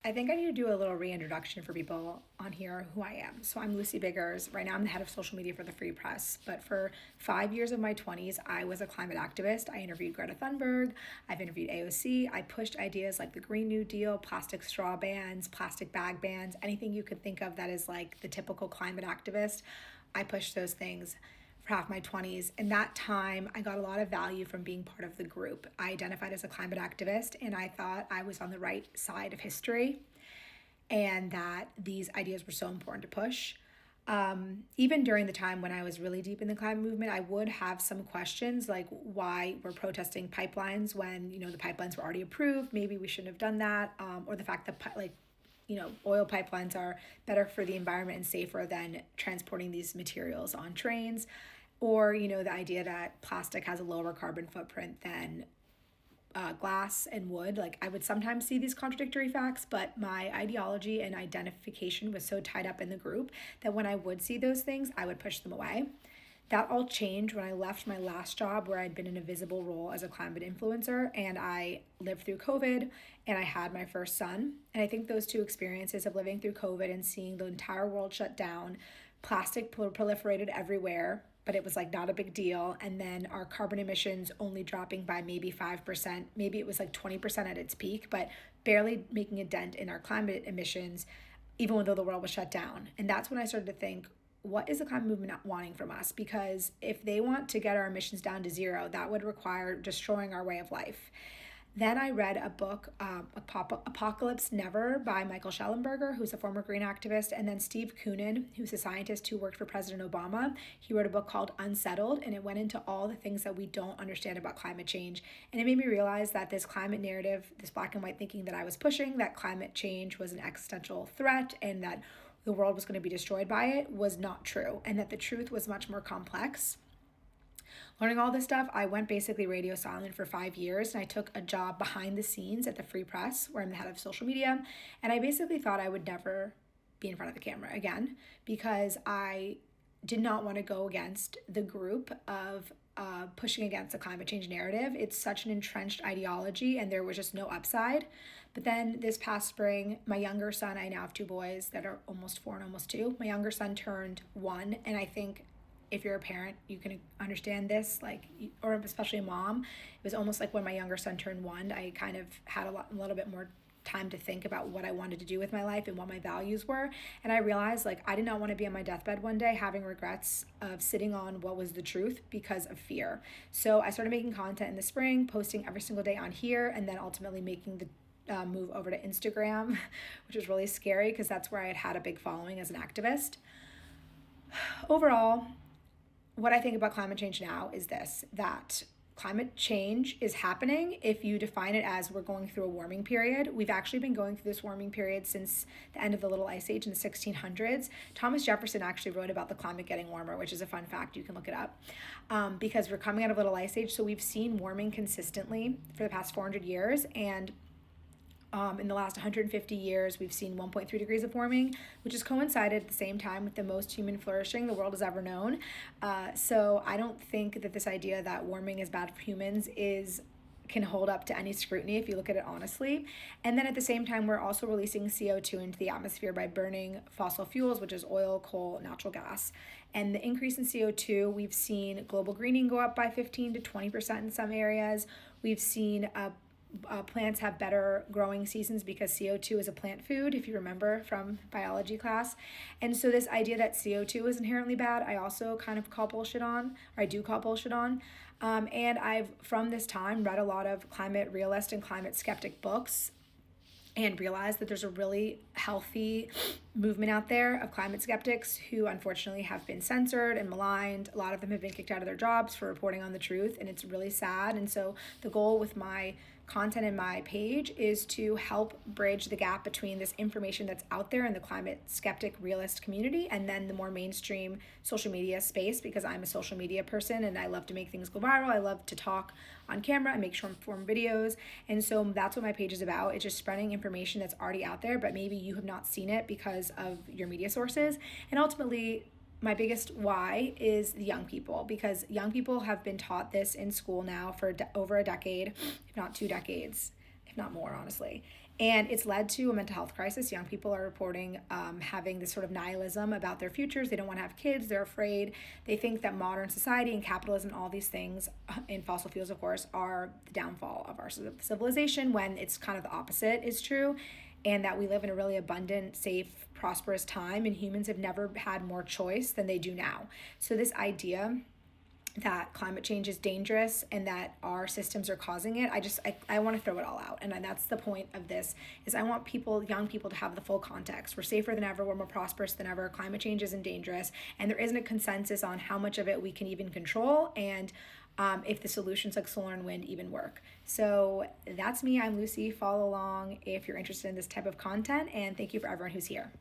I think I need to do a little reintroduction for people on here who I am. So I'm Lucy Biggers. Right now I'm the head of social media for the Free Press. But for 5 years of my 20s, I was a climate activist. I interviewed Greta Thunberg. I've interviewed AOC. I pushed ideas like the Green New Deal, plastic straw bans, plastic bag bans, anything you could think of that is like the typical climate activist. I pushed those things for half my 20s. In that time, I got a lot of value from being part of the group. I identified as a climate activist, and I thought I was on the right side of history and that these ideas were so important to push. Even during the time when I was really deep in the climate movement, I would have some questions like why we're protesting pipelines when the pipelines were already approved. Maybe we shouldn't have done that, or the fact that oil pipelines are better for the environment and safer than transporting these materials on trains, or the idea that plastic has a lower carbon footprint than glass and wood. Like, I would sometimes see these contradictory facts, but my ideology and identification was so tied up in the group that when I would see those things, I would push them away. That all changed when I left my last job where I'd been in a visible role as a climate influencer, and I lived through COVID and I had my first son. And I think those two experiences of living through COVID and seeing the entire world shut down, plastic proliferated everywhere, but it was like not a big deal. And then our carbon emissions only dropping by maybe 5%, maybe it was like 20% at its peak, but barely making a dent in our climate emissions, even though the world was shut down. And that's when I started to think, what is the climate movement not wanting from us? Because if they want to get our emissions down to zero, that would require destroying our way of life. Then I read a book, Apocalypse Never by Michael Schellenberger, who's a former green activist, and then Steve Koonin, who's a scientist who worked for President Obama. He wrote a book called Unsettled, and it went into all the things that we don't understand about climate change. And it made me realize that this climate narrative, this black and white thinking that I was pushing, that climate change was an existential threat and that the world was going to be destroyed by it, was not true, and that the truth was much more complex. Learning all this stuff, I went basically radio silent for 5 years, and I took a job behind the scenes at the Free Press, where I'm the head of social media, and I basically thought I would never be in front of the camera again because I did not want to go against the group of pushing against the climate change narrative. It's such an entrenched ideology, and there was just no upside. But then this past spring, my younger son, I now have two boys that are almost 4 and almost 2. My younger son turned 1, and I think if you're a parent, you can understand this, like, or especially a mom. It was almost like when my younger son turned 1, I kind of had a little bit more time to think about what I wanted to do with my life and what my values were. And I realized, like, I did not want to be on my deathbed one day having regrets of sitting on what was the truth because of fear. So I started making content in the spring, posting every single day on here, and then ultimately making the move over to Instagram, which was really scary because that's where I had a big following as an activist. Overall, what I think about climate change now is this, that climate change is happening if you define it as we're going through a warming period. We've actually been going through this warming period since the end of the Little Ice Age in the 1600s. Thomas Jefferson actually wrote about the climate getting warmer, which is a fun fact. You can look it up, because we're coming out of Little Ice Age. So we've seen warming consistently for the past 400 years. And in the last 150 years, we've seen 1.3 degrees of warming, which has coincided at the same time with the most human flourishing the world has ever known. So I don't think that this idea that warming is bad for humans can hold up to any scrutiny if you look at it honestly. And then at the same time, we're also releasing CO2 into the atmosphere by burning fossil fuels, which is oil, coal, natural gas. And the increase in CO2, we've seen global greening go up by 15 to 20% in some areas. We've seen plants have better growing seasons because CO2 is a plant food, if you remember from biology class. And so this idea that CO2 is inherently bad, I also kind of call bullshit on, or I do call bullshit on. And I've, from this time, read a lot of climate realist and climate skeptic books and realized that there's a really healthy movement out there of climate skeptics who unfortunately have been censored and maligned. A lot of them have been kicked out of their jobs for reporting on the truth, and it's really sad. And so the goal with my content in my page is to help bridge the gap between this information that's out there in the climate skeptic realist community and then the more mainstream social media space, because I'm a social media person and I love to make things go viral. I love to talk on camera and make short form videos. And so that's what my page is about. It's just spreading information that's already out there, but maybe you have not seen it because of your media sources. And ultimately, my biggest why is the young people, because young people have been taught this in school now for over a decade, if not 2 decades, if not more, honestly. And it's led to a mental health crisis. Young people are reporting having this sort of nihilism about their futures. They don't want to have kids. They're afraid. They think that modern society and capitalism, all these things, in fossil fuels, of course, are the downfall of our civilization, when it's kind of the opposite is true. And that we live in a really abundant, safe, prosperous time, and humans have never had more choice than they do now. So this idea that climate change is dangerous and that our systems are causing it, I want to throw it all out. And that's the point of this, is I want young people to have the full context. We're safer than ever, we're more prosperous than ever, climate change isn't dangerous, and there isn't a consensus on how much of it we can even control, and if the solutions like solar and wind even work. So that's me. I'm Lucy. Follow along if you're interested in this type of content, and thank you for everyone who's here.